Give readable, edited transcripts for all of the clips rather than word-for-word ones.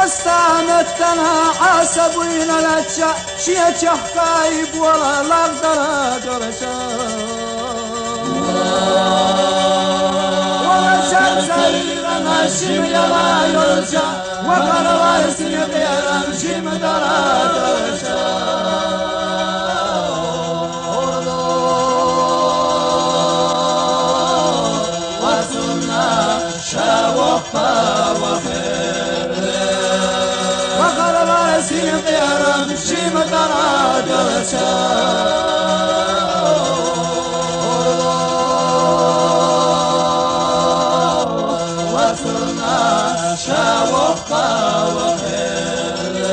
قستانتنا حاسبين لتشا شيا حكايب ولا لقدر درشا ولا سلسلنا شم يلا يرجع وقرر سنبيرا شم درا درشا وصلنا شوفا وخير وقرر سنبيرا شم درا درشا شوقا وخير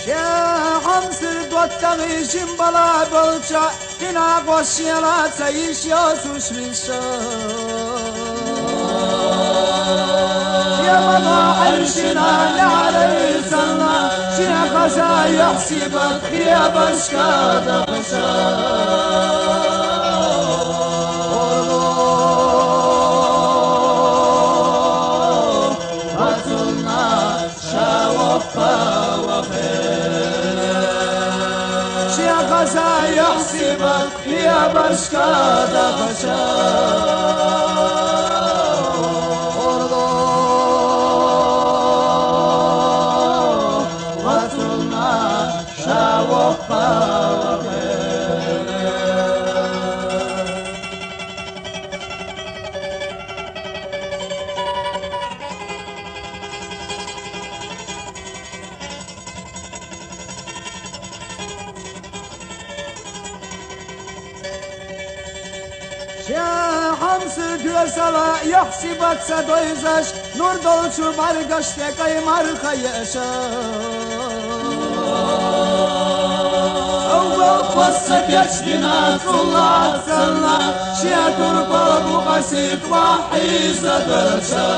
شاهم سردوت تغيشم بلا بلشا هنا قوشيلا تعيش ياسوش من عرشنا نعرف سنة شيخ خزا يحسبك يا بشكا دخشا وصلنا شوفا وخير شيخ خزا يحسبك يا بشكا دخشا يا حمص görsala يحسبك سدويزش نور dolçu bargaşte kaymar kayışa أول قصة يشتنا طلعت سنة شيا تربة بقسيت وحيزة درشا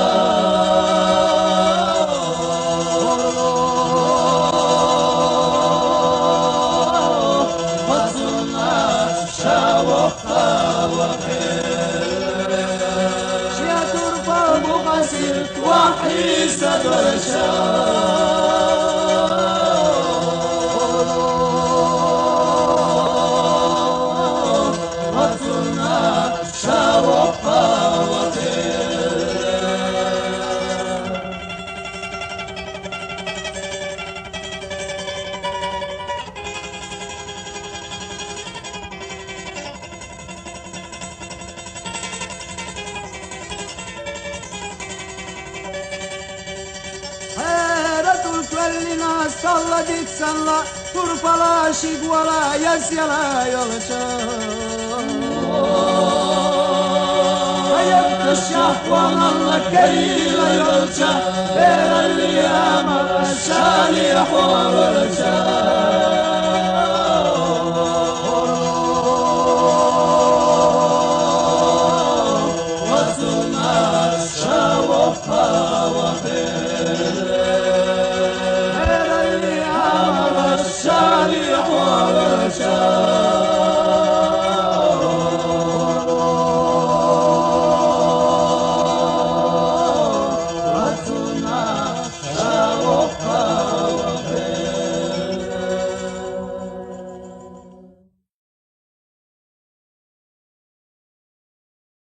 وصلنا شوقا وخير شيا تربة بقسيت وحيزة درشا Naz salladık salla turpala şigvala yasyala yolça Hayat şahvanalla keyla yolça Beralli amara şali horça